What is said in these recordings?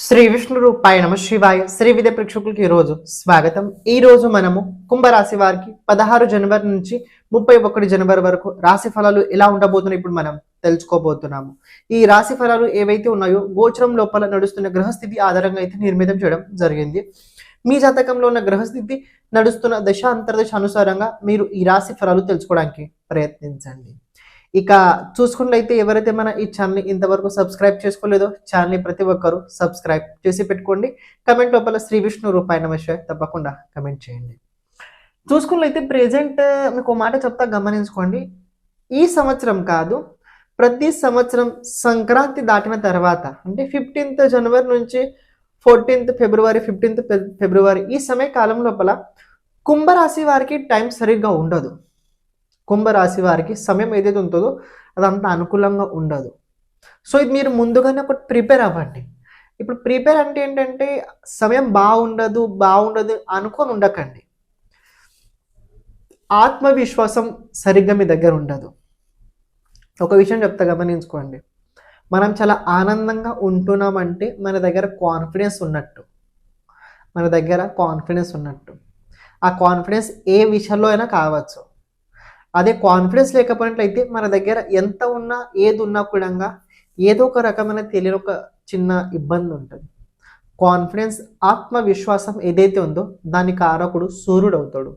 శ్రీ విష్ణు రూపాయ నమ శివాయ శ్రీ విద్య ప్రేక్షకులకి ఈరోజు స్వాగతం. ఈ రోజు మనము కుంభరాశి వారికి 16 జనవరి నుంచి 31 జనవరి వరకు రాశి ఫలాలు ఎలా ఉండబోతున్నాయి ఇప్పుడు మనం తెలుసుకోబోతున్నాము. ఈ రాశి ఫలాలు ఏవైతే ఉన్నాయో గోచరం లోపల నడుస్తున్న గ్రహస్థితి ఆధారంగా అయితే నిర్మితం చేయడం జరిగింది. మీ జాతకంలో ఉన్న గ్రహస్థితి నడుస్తున్న దశ అంతర్దశ అనుసారంగా మీరు ఈ రాశి ఫలాలు తెలుసుకోవడానికి ప్రయత్నించండి. ఇక చూసుకున్నట్లయితే ఎవరైతే మన ఈ ఛానల్ని ఇంతవరకు సబ్స్క్రైబ్ చేసుకోలేదో ఛానల్ని ప్రతి ఒక్కరూ సబ్స్క్రైబ్ చేసి పెట్టుకోండి. కమెంట్ లోపల శ్రీ విష్ణు రూపాయ నమ శివాయ తప్పకుండా కమెంట్ చేయండి. చూసుకున్నట్లయితే ప్రెజెంట్ మీకు మాట చెప్తా గమనించుకోండి. ఈ సంవత్సరం కాదు, ప్రతి సంవత్సరం సంక్రాంతి దాటిన తర్వాత అంటే 15th జనవరి నుంచి 14th ఫిబ్రవరి 15th ఫిబ్రవరి ఈ సమయ కాలం లోపల కుంభరాశి వారికి టైం సరిగ్గా ఉండదు. కుంభరాశి వారికి సమయం ఏదైతే ఉంటుందో అదంతా అనుకూలంగా ఉండదు. సో ఇది మీరు ముందుగానే ఒకటి ప్రిపేర్ అవ్వండి. ఇప్పుడు ప్రిపేర్ అంటే ఏంటంటే సమయం బాగుండదు అనుకొని ఉండకండి. ఆత్మవిశ్వాసం సరిగ్గా మీ దగ్గర ఉండదు. ఒక విషయం చెప్తా గమనించుకోండి. మనం చాలా ఆనందంగా ఉంటున్నామంటే మన దగ్గర కాన్ఫిడెన్స్ ఉన్నట్టు. ఆ కాన్ఫిడెన్స్ ఏ విషయంలో అయినా కావచ్చు. అదే కాన్ఫిడెన్స్ లేకపోయినట్లయితే మన దగ్గర ఎంత ఉన్నా ఏది ఉన్నా కూడా ఏదో ఒక రకమైన తెలియని ఒక చిన్న ఇబ్బంది ఉంటుంది. కాన్ఫిడెన్స్ ఆత్మవిశ్వాసం ఏదైతే ఉందో దాని కారకుడు సూర్యుడు అవుతాడు.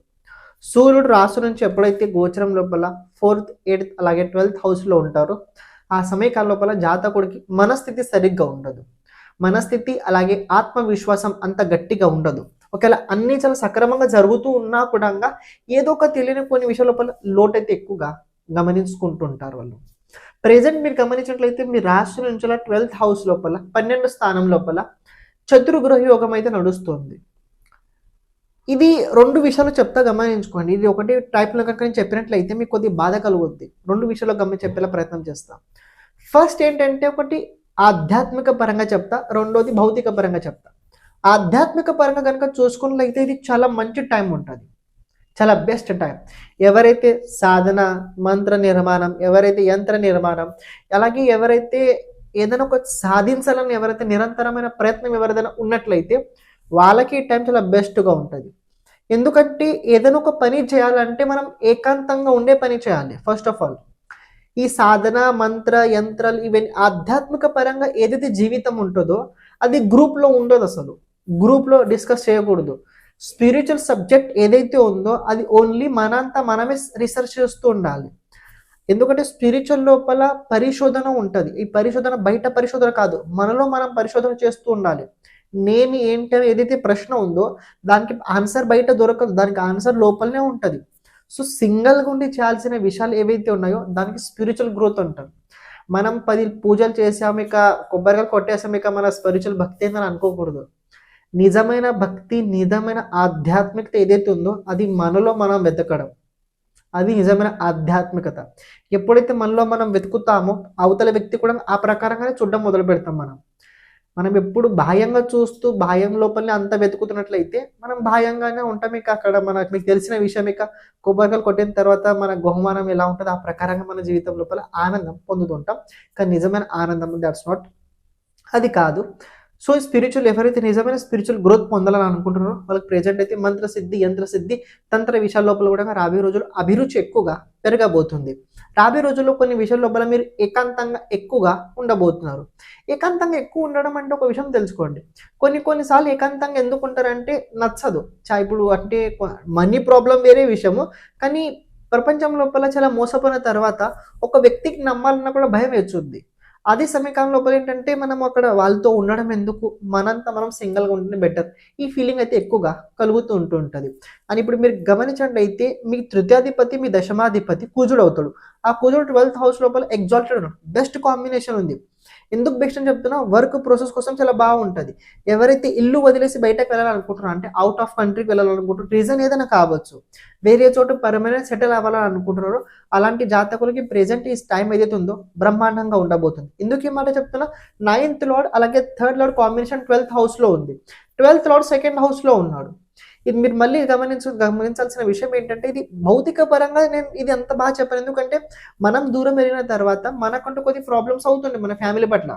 సూర్యుడు రాశి నుంచి ఎప్పుడైతే గోచరం లోపల 4th 8th అలాగే 12th హౌస్లో ఉంటారో ఆ సమయకాలం లోపల జాతకుడికి మనస్థితి సరిగ్గా ఉండదు. మనస్థితి అలాగే ఆత్మవిశ్వాసం అంత గట్టిగా ఉండదు. ఒకవేళ అన్ని చాలా సక్రమంగా జరుగుతూ ఉన్నా కూడా ఏదో ఒక తెలియని కొన్ని విషయాల లోపల లోటైతే ఎక్కువగా గమనించుకుంటుంటారు వాళ్ళు. ప్రెజెంట్ మీరు గమనించినట్లయితే మీ రాశి నుంచి 12th హౌస్ లోపల 12 స్థానం లోపల చతుర్గ్రహ యోగం అయితే నడుస్తుంది. ఇది 2 విషయాలు చెప్తా గమనించుకోండి. ఇది ఒకటి టైప్లో కనుక నేను చెప్పినట్లయితే మీకు కొద్దిగా బాధ కలుగుద్ది. 2 విషయాలు చెప్పేలా ప్రయత్నం చేస్తాం. ఫస్ట్ ఏంటంటే ఒకటి ఆధ్యాత్మిక పరంగా చెప్తా, రెండోది భౌతిక పరంగా చెప్తా. ఆధ్యాత్మిక పరంగా కనుక చూసుకున్నట్లయితే ఇది చాలా మంచి టైం ఉంటుంది, చాలా బెస్ట్ టైం. ఎవరైతే సాధన మంత్ర నిర్మాణం, ఎవరైతే యంత్ర నిర్మాణం, అలాగే ఎవరైతే ఏదైనా ఒక సాధించాలని ఎవరైతే నిరంతరమైన ప్రయత్నం ఎవరిదైనా ఉన్నట్లయితే వాళ్ళకి ఈ టైం చాలా బెస్ట్గా ఉంటుంది. ఎందుకంటే ఏదైనా ఒక పని చేయాలంటే మనం ఏకాంతంగా ఉండే పని చేయాలి. ఫస్ట్ ఆఫ్ ఆల్ ఈ సాధన మంత్ర యంత్రాలు ఇవన్నీ ఆధ్యాత్మిక పరంగా ఏదైతే జీవితం ఉంటుందో అది గ్రూప్లో ఉండదు. అసలు గ్రూప్లో డిస్కస్ చేయకూడదు. స్పిరిచువల్ సబ్జెక్ట్ ఏదైతే ఉందో అది ఓన్లీ మనంతా మనమే రీసెర్చ్ చేస్తూ ఉండాలి. ఎందుకంటే స్పిరిచువల్ లోపల పరిశోధన ఉంటుంది. ఈ పరిశోధన బయట పరిశోధన కాదు, మనలో మనం పరిశోధన చేస్తూ ఉండాలి. నేను ఏంటి అని ఏదైతే ప్రశ్న ఉందో దానికి ఆన్సర్ బయట దొరకదు, దానికి ఆన్సర్ లోపలనే ఉంటుంది. సో సింగిల్గా ఉండి చేయాల్సిన విషయాలు ఏవైతే ఉన్నాయో దానికి స్పిరిచువల్ గ్రోత్ అంటారు. మనం 10 పూజలు చేసాము ఇక కొబ్బరికాయలు కొట్టేసాము ఇక మన స్పిరిచువల్ భక్తి ఏందని అనుకోకూడదు. నిజమైన భక్తి, నిజమైన ఆధ్యాత్మికత ఏదైతే ఉందో అది మనలో మనం వెతకడం, అది నిజమైన ఆధ్యాత్మికత. ఎప్పుడైతే మనలో మనం వెతుకుతామో అవతల వ్యక్తి కూడా ఆ ప్రకారంగానే చూడడం మొదలు పెడతాం. మనం ఎప్పుడు బాహ్యంగా చూస్తూ బాహ్యం లోపలనే అంత వెతుకుతున్నట్లయితే మనం బాహ్యంగానే ఉంటాం. ఇక అక్కడ మీకు తెలిసిన విషయం ఇక కొబ్బరికాయలు కొట్టిన తర్వాత మన బహుమానం ఎలా ఉంటుందో ఆ ప్రకారంగా మన జీవితం లోపల ఆనందం పొందుతుంటాం. కానీ నిజమైన ఆనందం దట్స్ నాట్, అది కాదు. సో స్పిరిచువల్ ఎవరైతే నిజమైన స్పిరిచువల్ గ్రోత్ పొందాలని అనుకుంటున్నారో వాళ్ళకి ప్రెజెంట్ అయితే మంత్రసిద్ధి యంత్రసిద్ధి తంత్ర విషయాల లోపల కూడా రాబోయే రోజులు అభిరుచి ఎక్కువగా పెరగబోతుంది. రాబోయే రోజుల్లో కొన్ని విషయాల లోపల మీరు ఏకాంతంగా ఎక్కువగా ఉండబోతున్నారు. ఏకాంతంగా ఎక్కువ ఉండడం అంటే ఒక విషయం తెలుసుకోండి. కొన్నిసార్లు ఏకాంతంగా ఎందుకు ఉంటారంటే నచ్చదు. ఇప్పుడు అంటే మనీ ప్రాబ్లం వేరే విషయము, కానీ ప్రపంచం లోపల చాలా మోసపోయిన తర్వాత ఒక వ్యక్తికి నమ్మాలన్నా కూడా భయం వేస్తుంది. అదే సమయకాలం లోపల ఏంటంటే మనం అక్కడ వాళ్ళతో ఉండడం ఎందుకు, మనంతా మనం సింగిల్గా ఉంటేనే బెటర్, ఈ ఫీలింగ్ అయితే ఎక్కువగా కలుగుతూ ఉంటుంది. అని ఇప్పుడు మీరు గమనించండి అయితే మీ తృతీయాధిపతి మీ దశమాధిపతి కుజుడు అవుతాడు. ఆ కుజుడు 12th హౌస్ లోపల ఎగ్జాల్టెడ్, బెస్ట్ కాంబినేషన్ ఉంది. ఎందుకు బెస్ట్ అని చెప్తున్నా, వర్క్ ప్రాసెస్ కోసం చాలా బాగుంటుంది. ఎవరైతే ఇల్లు వదిలేసి బయటకు వెళ్ళాలనుకుంటున్నారో అంటే అవుట్ ఆఫ్ కంట్రీకి వెళ్ళాలనుకుంటున్నారు, రీజన్ ఏదైనా కావచ్చు, వేరే చోట పర్మనెంట్ సెటిల్ అవ్వాలని అనుకుంటున్నారో అలాంటి జాతకులకి ప్రెజెంట్ ఈ టైం ఏదైతే ఉందో బ్రహ్మాండంగా ఉండబోతుంది. ఎందుకు ఈ మాట చెప్తున్నా, 9th లార్డ్ అలాగే 3rd లార్డ్ కాంబినేషన్ 12th హౌస్లో ఉంది. 12th లార్డ్ 2nd హౌస్లో ఉన్నాడు. ఇది మీరు మళ్ళీ గమనించాల్సిన విషయం ఏంటంటే ఇది భౌతిక పరంగా నేను ఇది అంత బాగా చెప్పాను. ఎందుకంటే మనం దూరం వెళ్ళిన తర్వాత మనకంటూ కొద్ది ప్రాబ్లమ్స్ అవుతుంది మన ఫ్యామిలీ పట్ల.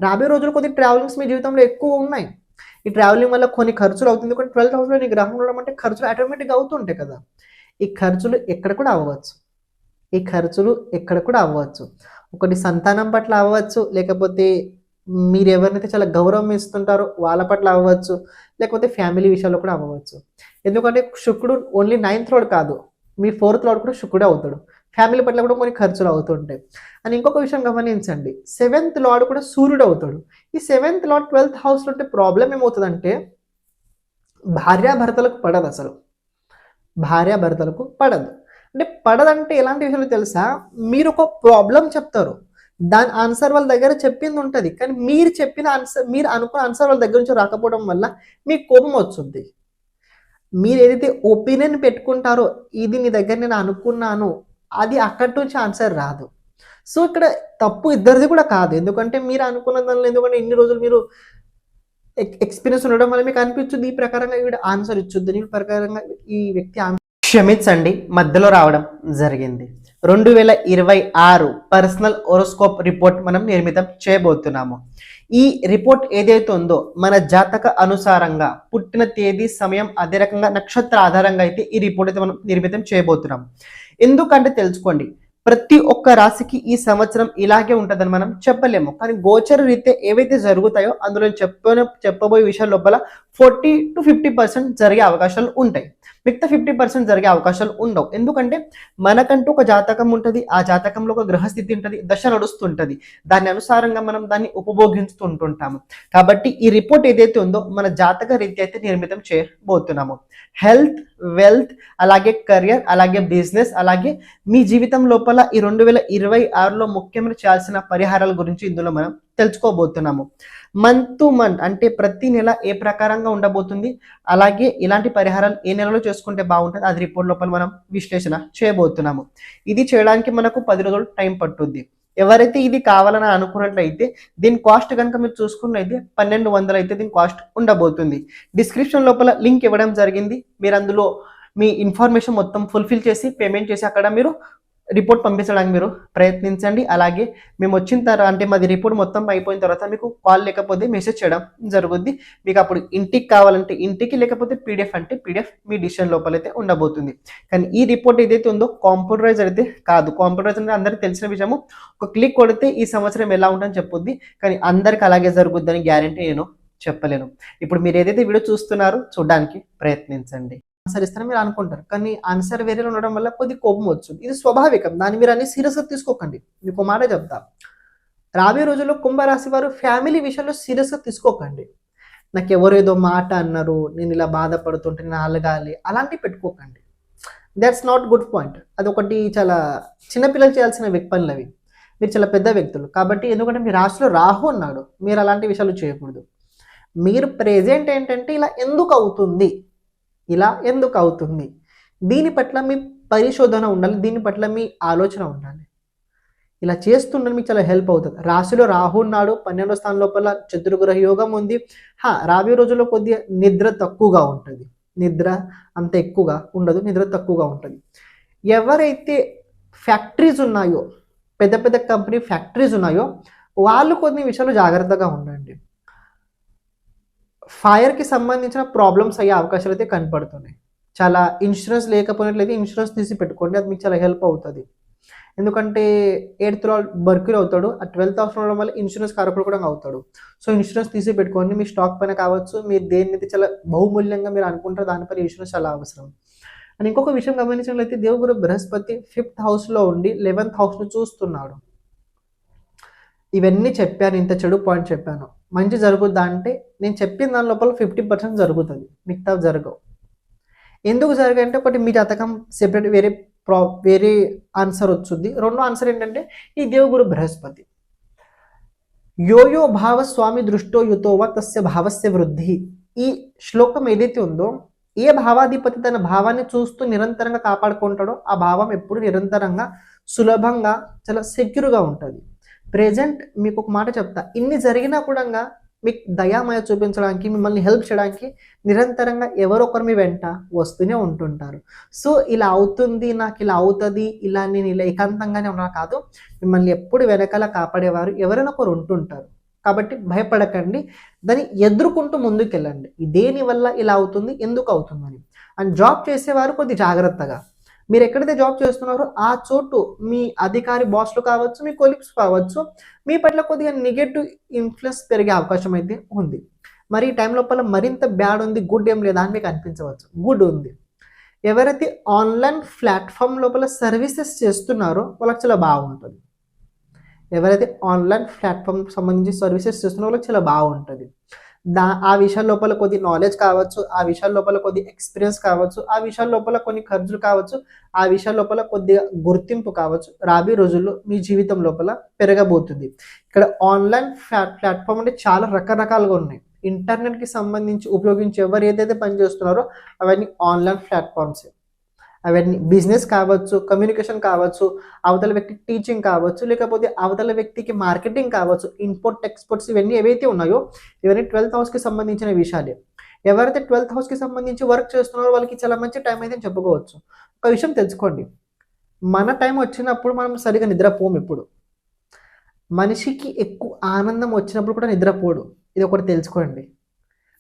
రాబోయే రోజులు కొద్ది ట్రావెలింగ్స్ మీ జీవితంలో ఎక్కువ ఉన్నాయి. ఈ ట్రావెలింగ్ వల్ల కొన్ని ఖర్చులు అవుతుంది. కొన్ని 12th హౌస్‌లో నీ గ్రహం ఉండడం అంటే ఖర్చులు ఆటోమేటిక్‌గా అవుతుంటాయి కదా! ఈ ఖర్చులు ఎక్కడ కూడా అవ్వచ్చు. ఈ ఖర్చులు ఎక్కడ కూడా అవ్వచ్చు. ఒకటి సంతానం పట్ల అవ్వచ్చు, లేకపోతే మీరెవరినైతే చాలా గౌరవం ఇస్తుంటారో వాళ్ళ పట్ల అవ్వచ్చు, లేకపోతే ఫ్యామిలీ విషయాల్లో కూడా అవ్వవచ్చు. ఎందుకంటే శుక్రుడు ఓన్లీ 9th లార్డ్ కాదు. మీ 4th లార్డ్ కూడా శుక్రుడే అవుతాడు. ఫ్యామిలీ పట్ల కూడా కొన్ని ఖర్చులు అవుతుంటాయి. అండ్ ఇంకొక విషయం గమనించండి. 7th లార్డ్ కూడా సూర్యుడు అవుతాడు. ఈ 7th లార్డ్ 12th హౌస్‌లో ఉంటే ప్రాబ్లమ్ ఏమవుతదంటే భార్యాభర్తలకు పడదసలు. భార్యాభర్తలకు పడదు. అంటే పడదంటే ఎలాంటి విషయాలు తెలుసా? మీరొక ప్రాబ్లమ్ చెప్తారు. దాని ఆన్సర్ వాళ్ళ దగ్గర చెప్పింది ఉంటది. కానీ మీరు చెప్పిన ఆన్సర్, మీరు అనుకున్న ఆన్సర్ వాళ్ళ దగ్గర నుంచి రాకపోవడం వల్ల మీకు కోపం వచ్చుద్ది. మీరేదైతే ఒపీనియన్ పెట్టుకుంటారో, ఇది నీ దగ్గర నేను అనుకున్నాను, అది అక్కడి నుంచి ఆన్సర్ రాదు. సో, ఇక్కడ తప్పు ఇద్దరిది కూడా కాదు. ఎందుకంటే మీరు అనుకున్న దానిలో, ఎందుకంటే ఇన్ని రోజులు మీరు ఎక్స్‌పీరియన్స్ ఉండడం వల్ల మీకు అనిపించుద్ది, ఈ ప్రకారంగా ఈవిడ ఆన్సర్ ఇచ్చుద్దని, ఈ ప్రకారంగా ఈ వ్యక్తి క్షమించండి, మధ్యలో రావడం జరిగింది. 2026 పర్సనల్ హోరోస్కోప్ రిపోర్ట్ మనం నిర్మితం చేయబోతున్నాము. ఈ రిపోర్ట్ ఏదైతే ఉందో మన జాతక అనుసారంగా పుట్టిన తేదీ, సమయం, అదే రకంగా నక్షత్ర ఆధారంగా అయితే ఈ రిపోర్ట్ అయితే మనం నిర్మితం చేయబోతున్నాం. ఎందుకంటే తెలుసుకోండి, ప్రతి ఒక్క రాశికి ఈ సంవత్సరం ఇలాగే ఉంటుందని మనం చెప్పలేము. కానీ గోచర రీత్యా ఏవైతే జరుగుతాయో అందులో చెప్పబోయే విషయాల లోపల 40 to 50% జరిగే అవకాశాలు ఉంటాయి. మిగతా 50% జరిగే అవకాశాలు ఉండవు. ఎందుకంటే మనకంటూ ఒక జాతకం ఉంటుంది. ఆ జాతకంలో ఒక గ్రహస్థితి ఉంటుంది, దశ నడుస్తుంటుంది. దాని అనుసారంగా మనం దాన్ని ఉపభోగిస్తుంటుంటాము. కాబట్టి ఈ రిపోర్ట్ ఏదైతే ఉందో మన జాతక రీత్యా అయితే నిర్మితం చేయబోతున్నాము. హెల్త్, వెల్త్, అలాగే కెరియర్, అలాగే బిజినెస్, అలాగే మీ జీవితం లోపల ఈ 2026లో ముఖ్యమైన చేయాల్సిన పరిహారాల గురించి ఇందులో మనం తెలుసుకోబోతున్నాము. మంత్ టు మంత్ అంటే ప్రతి నెల ఏ ప్రకారంగా ఉండబోతుంది, అలాగే ఇలాంటి పరిహారాలు ఏ నెలలో చేసుకుంటే బాగుంటుంది, అది రిపోర్ట్ లోపల మనం విశ్లేషణ చేయబోతున్నాము. ఇది చేయడానికి మనకు 10 రోజులు టైం పట్టుద్ది. ఎవరైతే ఇది కావాలని అనుకున్నట్లయితే దీని కాస్ట్ కనుక మీరు చూసుకున్నట్లయితే 1200 అయితే దీని కాస్ట్ ఉండబోతుంది. డిస్క్రిప్షన్ లోపల లింక్ ఇవ్వడం జరిగింది. మీరు అందులో మీ ఇన్ఫర్మేషన్ మొత్తం ఫుల్ఫిల్ చేసి పేమెంట్ చేసి అక్కడ మీరు రిపోర్ట్ పంపించడానికి మీరు ప్రయత్నించండి. అలాగే మేము వచ్చిన తర్వాత, అంటే మాది రిపోర్ట్ మొత్తం అయిపోయిన తర్వాత మీకు కాల్ లేకపోతే మెసేజ్ చేయడం జరుగుద్ది. మీకు అప్పుడు ఇంటికి కావాలంటే ఇంటికి, లేకపోతే పీడిఎఫ్ అంటే పీడిఎఫ్ మీ డిసిషన్ లోపలైతే ఉండబోతుంది. కానీ ఈ రిపోర్ట్ ఏదైతే ఉందో కాంప్యూటరైజ్ అయితే కాదు. కాంప్యూటరైజ్ అంటే అందరికీ తెలిసిన విషయము. ఒక క్లిక్ కొడితే ఈ సంవత్సరం ఎలా ఉంటుందని చెప్పుద్ది. కానీ అందరికి అలాగే జరుగుద్దని గ్యారంటీ నేను చెప్పలేను. ఇప్పుడు మీరు ఏదైతే వీడియో చూస్తున్నారో చూడడానికి ప్రయత్నించండి. ఆన్సర్ ఇస్తారని మీరు అనుకుంటారు, కానీ ఆన్సర్ వేరేలో ఉండడం వల్ల కొద్ది కోపం వచ్చింది. ఇది స్వాభావికం. దాన్ని మీరు అన్ని సీరియస్గా తీసుకోకండి. మీకు మాట చెప్తా, రాబోయే రోజుల్లో కుంభరాశి వారు ఫ్యామిలీ విషయంలో సీరియస్గా తీసుకోకండి. నాకు ఎవరు ఏదో మాట అన్నారు, నేను ఇలా బాధపడుతుంటే నేను అలగాలి, అలాంటివి పెట్టుకోకండి. That's not good point. అది ఒకటి చాలా చిన్నపిల్లలు చేయాల్సిన పనులు అవి. మీరు చాలా పెద్ద వ్యక్తులు కాబట్టి, ఎందుకంటే మీ రాశిలో రాహు ఉన్నాడు, మీరు అలాంటి విషయాలు చేయకూడదు. మీరు ప్రెజెంట్ ఏంటంటే ఇలా ఎందుకు అవుతుంది, ఇలా ఎందుకు అవుతుంది, దీని పట్ల మీ పరిశోధన ఉండాలి, దీని పట్ల మీ ఆలోచన ఉండాలి. ఇలా చేస్తుండని మీకు చాలా హెల్ప్ అవుతుంది. రాశిలో రాహు ఉన్నాడు, 12వ స్థానం లోపల చతుర్గ్రహ యోగం ఉంది. రాబోయే రోజుల్లో కొద్దిగా నిద్ర తక్కువగా ఉంటుంది. నిద్ర అంత ఎక్కువగా ఉండదు, నిద్ర తక్కువగా ఉంటుంది. ఎవరైతే ఫ్యాక్టరీస్ ఉన్నాయో, పెద్ద పెద్ద కంపెనీ ఫ్యాక్టరీస్ ఉన్నాయో వాళ్ళు కొన్ని విషయాలు జాగ్రత్తగా ఉండండి. ఫైర్కి సంబంధించిన ప్రాబ్లమ్స్ అయ్యే అవకాశాలు అయితే కనపడుతున్నాయి. చాలా ఇన్సూరెన్స్ లేకపోయినట్లయితే ఇన్సూరెన్స్ తీసి పెట్టుకోండి, అది మీకు చాలా హెల్ప్ అవుతుంది. ఎందుకంటే 8th లార్డ్ మర్క్యూరీ అవుతాడు, ఆ 12th హౌస్ ఉండడం వల్ల ఇన్సూరెన్స్ కారకుడు కూడా అవుతాడు. సో ఇన్సూరెన్స్ తీసి పెట్టుకోండి. మీ స్టాక్ పైన కావచ్చు, మీరు దేన్నైతే చాలా బహుమూల్యంగా మీరు అనుకుంటారో దానిపైన ఇన్సూరెన్స్ చాలా అవసరం. అండ్ ఇంకొక విషయం గమనించినట్లయితే దేవుగురు బృహస్పతి 5th హౌస్లో ఉండి 11th హౌస్ను చూస్తున్నాడు. ఇవన్నీ చెప్పాను, ఇంత చెడు పాయింట్ చెప్పాను, మంచి జరుగుద్దా అంటే నేను చెప్పిన దాని లోపల 50% జరుగుతుంది, మిగతా జరగవు. ఎందుకు జరగంటే ఒకటి మీ జాతకం సెపరేట్ వేరే ఆన్సర్ వచ్చింది. రెండో ఆన్సర్ ఏంటంటే ఈ దేవుగురు బృహస్పతి యోయో భావ స్వామి దృష్టో యుతోవ తస్య భావస్య వృద్ధి. ఈ శ్లోకం ఏదైతే ఉందో, ఏ భావాధిపతి తన భావాన్ని చూస్తూ నిరంతరంగా కాపాడుకుంటాడో ఆ భావం ఎప్పుడు నిరంతరంగా సులభంగా చాలా సెక్యూర్గా ఉంటుంది. ప్రెజెంట్ మీకు ఒక మాట చెప్తా, ఇన్ని జరిగినా కూడా మీకు దయామయ చూపించడానికి, మిమ్మల్ని హెల్ప్ చేయడానికి నిరంతరంగా ఎవరొకరు మీ వెంట వస్తూనే ఉంటుంటారు. సో ఇలా అవుతుంది, నాకు ఇలా అవుతుంది, ఇలా నేను ఇలా ఏకాంతంగానే ఉన్నా కాదు, మిమ్మల్ని ఎప్పుడు వెనకాల కాపాడేవారు ఎవరైనా ఒకరు ఉంటుంటారు. కాబట్టి భయపడకండి, దాన్ని ఎదుర్కొంటూ ముందుకెళ్ళండి. దేనివల్ల ఇలా అవుతుంది, ఎందుకు అవుతుందని. అండ్ జాబ్ చేసేవారు కొద్ది జాగ్రత్తగా, మీరు ఎక్కడైతే జాబ్ చేస్తున్నారో ఆ చోటు మీ అధికారి బాస్లు కావచ్చు, మీ కొలీగ్స్ కావచ్చు, మీ పట్ల కొద్దిగా నెగటివ్ ఇన్ఫ్లుయెన్స్ పెరిగే అవకాశం అయితే ఉంది. మరి ఈ టైం లోపల మరింత బ్యాడ్ ఉంది, గుడ్ ఏం లేదా అని మీకు అనిపించవచ్చు. గుడ్ ఉంది. ఎవరైతే ఆన్లైన్ ప్లాట్ఫామ్ లోపల సర్వీసెస్ చేస్తున్నారో వాళ్ళకి చాలా బాగుంటుంది. ఎవరైతే ఆన్లైన్ ప్లాట్ఫామ్ సంబంధించి సర్వీసెస్ చేస్తున్నారో వాళ్ళకి చాలా బాగుంటుంది. ఆ విషయాల లోపల కొద్ది నాలెడ్జ్ కావచ్చు, ఆ విషయాల లోపల కొద్ది ఎక్స్పీరియన్స్ కావచ్చు, ఆ విషయాల లోపల కొన్ని ఖర్చులు కావచ్చు, ఆ విషయాల లోపల కొద్దిగా గుర్తింపు కావచ్చు, రాబోయే రోజుల్లో మీ జీవితం లోపల పెరగబోతుంది. ఇక్కడ ఆన్లైన్ ప్లాట్ఫామ్ అంటే చాలా రకరకాలుగా ఉన్నాయి. ఇంటర్నెట్కి సంబంధించి ఉపయోగించి ఎవరు ఏదైతే పని చేస్తున్నారో అవన్నీ ఆన్లైన్ ప్లాట్ఫామ్సే. అవన్నీ బిజినెస్ కావచ్చు, కమ్యూనికేషన్ కావచ్చు, అవతల వ్యక్తికి టీచింగ్ కావచ్చు, లేకపోతే అవతల వ్యక్తికి మార్కెటింగ్ కావచ్చు, ఇంపోర్ట్ ఎక్స్పోర్ట్స్, ఇవన్నీ ఏవైతే ఉన్నాయో ఇవన్నీ 12th హౌస్కి సంబంధించిన విషయాలే. ఎవరైతే 12th హౌస్కి సంబంధించి వర్క్ చేస్తున్నారో వాళ్ళకి చాలా మంచి టైం అయితే చెప్పుకోవచ్చు. ఒక విషయం తెలుసుకోండి, మన టైం వచ్చినప్పుడు మనం సరిగా నిద్రపోము. ఇప్పుడు మనిషికి ఎక్కువ ఆనందం వచ్చినప్పుడు కూడా నిద్రపోడు. ఇది ఒకటి తెలుసుకోండి.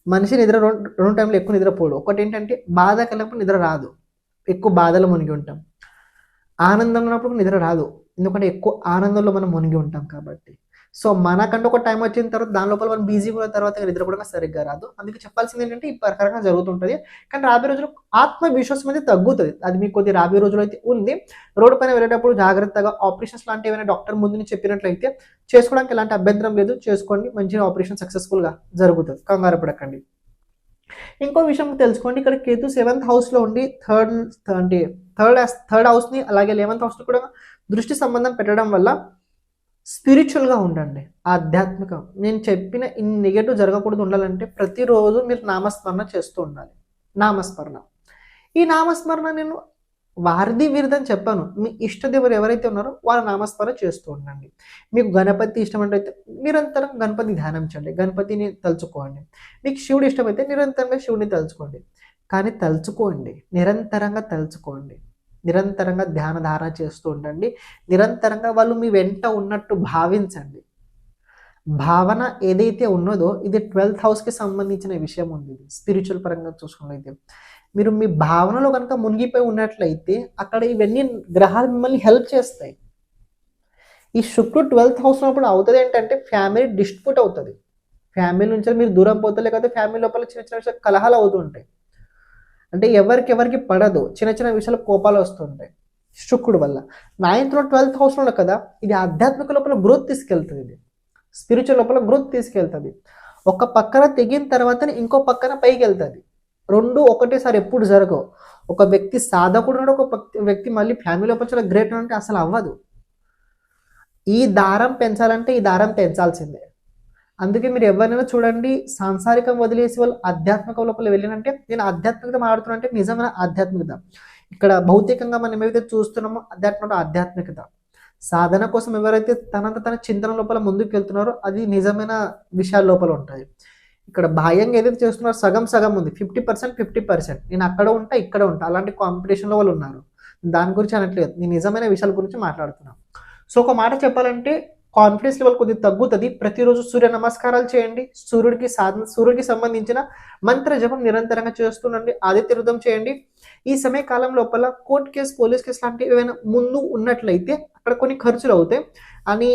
మనిషి నిద్ర రెండు టైంలో ఎక్కువ నిద్రపోడు. ఒకటి ఏంటంటే బాధ కలిగినప్పుడు నిద్ర రాదు, ఎక్కువ బాధలో మునిగి ఉంటాం. ఆనందం ఉన్నప్పుడు నిద్ర రాదు, ఎందుకంటే ఎక్కువ ఆనందంలో మనం మునిగి ఉంటాం కాబట్టి. సో మనకంటూ ఒక టైం వచ్చిన తర్వాత దాని లోపల మనం బిజీగా ఉన్న తర్వాత నిద్ర కూడా సరిగ్గా రాదు. అందుకే చెప్పాల్సింది ఏంటంటే ఈ ప్రకారంగా జరుగుతుంటుంది. కానీ రాబోయే రోజులు ఆత్మవిశ్వాసం అయితే తగ్గుతుంది. అది మీకు కొద్ది రాబోయే రోజులు అయితే ఉంది. రోడ్డు పైన వెళ్ళేటప్పుడు జాగ్రత్తగా ఆపరేషన్స్ లాంటివి ఏమైనా డాక్టర్ ముందు చెప్పినట్లయితే చేసుకోవడానికి ఎలాంటి అభ్యంతరం లేదు, చేసుకోండి. మంచిగా ఆపరేషన్ సక్సెస్ఫుల్గా జరుగుతుంది, కంగారు పడకండి. ఇంకో విషయం తెలుసుకోండి, ఇక్కడ కేతు 7th హౌస్లో ఉండి థర్డ్ హౌస్ని అలాగే 11th హౌస్ని కూడా దృష్టి సంబంధం పెట్టడం వల్ల స్పిరిచువల్గా ఉండండి, ఆధ్యాత్మికం. నేను చెప్పిన ఇన్ని నెగటివ్ జరగకూడదు ఉండాలంటే ప్రతిరోజు మీరు నామస్మరణ చేస్తూ ఉండాలి. నామస్మరణ, ఈ నామస్మరణ నేను వారిది వీరిదని చెప్పాను. మీ ఇష్టదేవులు ఎవరైతే ఉన్నారో వాళ్ళ నామస్మరణ చేస్తూ ఉండండి. మీకు గణపతి ఇష్టమైతే నిరంతరం గణపతి ధ్యానం చేయండి, గణపతిని తలుచుకోండి. మీకు శివుడు ఇష్టమైతే నిరంతరంగా శివుడిని తలుచుకోండి. కానీ తలుచుకోండి, నిరంతరంగా తలుచుకోండి, నిరంతరంగా ధ్యాన ధారణ చేస్తూ ఉండండి. నిరంతరంగా వాళ్ళు మీ వెంట ఉన్నట్టు భావించండి. భావన ఏదైతే ఉన్నదో ఇది 12th హౌస్కి సంబంధించిన విషయం ఉంది. స్పిరిచువల్ పరంగా చూసుకున్నట్లయితే మీరు మీ భావనలో కనుక మునిగిపోయి ఉన్నట్లయితే అక్కడ ఇవన్నీ గ్రహాలు మిమ్మల్ని హెల్ప్ చేస్తాయి. ఈ శుక్రుడు 12th హౌస్ ఉన్నప్పుడు అవుతుంది ఏంటంటే ఫ్యామిలీ డిస్ప్యూట్ అవుతుంది, ఫ్యామిలీ నుంచి మీరు దూరం పోతే, లేకపోతే ఫ్యామిలీ లోపల చిన్న చిన్న విషయాలు కలహాలు అవుతుంటాయి. అంటే ఎవరికి పడదు, చిన్న చిన్న విషయాలు కోపాలు వస్తుంటాయి శుక్రుడు వల్ల. 9th 12th హౌస్లో కదా, ఇది ఆధ్యాత్మిక లోపల గ్రోత్ తీసుకెళ్తుంది, ఇది స్పిరిచువల్ లోపల గ్రోత్ తీసుకెళ్తుంది. ఒక పక్కన తెగిన తర్వాత ఇంకో పక్కన పైకి వెళ్తుంది. రెండు ఒకటేసారి ఎప్పుడు జరగవు. ఒక వ్యక్తి సాధకుడు, ఒక వ్యక్తి మళ్ళీ ఫ్యామిలీ లోపల చాలా గ్రేట్ అంటే అసలు అవ్వదు. ఈ దారం పెంచాలంటే ఈ దారం పెంచాల్సిందే. అందుకే మీరు ఎవరినైనా చూడండి, సాంసారికం వదిలేసి వాళ్ళు ఆధ్యాత్మిక లోపల వెళ్ళినంటే, నేను ఆధ్యాత్మికత మాట్లాడుతున్నా నిజమైన ఆధ్యాత్మికత. ఇక్కడ భౌతికంగా మనం ఏవైతే చూస్తున్నామో ఆధ్యాత్మికత సాధన కోసం ఎవరైతే తన చింతన లోపల ముందుకు వెళ్తున్నారో అది నిజమైన విషయాల లోపల ఉంటుంది. ఇక్కడ బాహ్యంగా ఏదైతే చేస్తున్నారో సగం ఉంది, 50% 50%. నేను అక్కడ ఉంటా ఇక్కడ ఉంటా అలాంటి కాంపిటీషన్లో వాళ్ళు ఉన్నారు. దాని గురించి అనట్లేదు, నేను నిజమైన విషయాల గురించి మాట్లాడుతున్నాను. సో ఒక మాట చెప్పాలంటే కాన్ఫిడెన్స్ లెవెల్ కొద్దిగా తగ్గుతుంది. ప్రతిరోజు సూర్య నమస్కారాలు చేయండి, సూర్యుడికి సంబంధించిన మంత్ర జపం నిరంతరంగా చేస్తుండండి, ఆదిత్య హృదయం చేయండి. ఈ సమయ కాలం లోపల కోర్టు కేసు, పోలీస్ కేసు లాంటివి ఏమైనా ముందు ఉన్నట్లయితే అక్కడ కొన్ని ఖర్చులు అవుతాయి. అని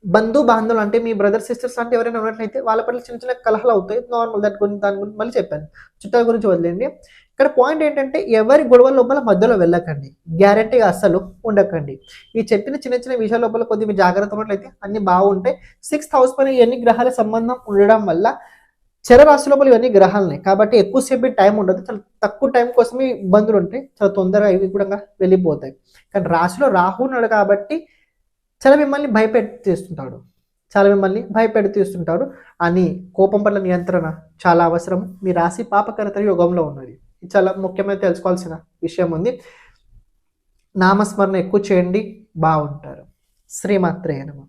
బాంధవులు అంటే మీ బ్రదర్ సిస్టర్స్ అంటే ఎవరైనా ఉన్నట్లయితే వాళ్ళ పట్ల చిన్న చిన్న కలహాలు అవుతాయి, నార్మల్. దాని గురించి మళ్ళీ చెప్పాను, చుట్టాల గురించి వదిలేండి. ఇక్కడ పాయింట్ ఏంటంటే ఎవరి గొడవల లోపల మధ్యలో వెళ్ళకండి, గ్యారెంటీగా అస్సలు ఉండకండి. ఈ చెప్పిన చిన్న చిన్న విషయాల లోపల కొద్దిగా మీరు జాగ్రత్త ఉన్నట్లయితే అన్ని బాగుంటాయి. 6th హౌస్ పైన ఇవన్నీ గ్రహాల సంబంధం ఉండడం వల్ల చరరాశి లోపల ఇవన్నీ గ్రహాలనే కాబట్టి ఎక్కువసేపు టైం ఉండదు, చాలా తక్కువ టైం కోసమే ఇబ్బందులు ఉంటాయి, చాలా తొందరగా ఇవి కూడా వెళ్ళిపోతాయి. కానీ రాశిలో రాహు ఉన్నాడు కాబట్టి చాలా మిమ్మల్ని భయపెడుతుంటాడు అని కోపం పట్ల నియంత్రణ చాలా అవసరం. మీ రాశి పాపకర్త యోగంలో ఉన్నది, చాలా ముఖ్యమైన తెలుసుకోవాల్సిన విషయం ఉంది. నామస్మరణ ఎక్కువ చేయండి, బాగుంటారు. శ్రీమాత్రేయ నమః.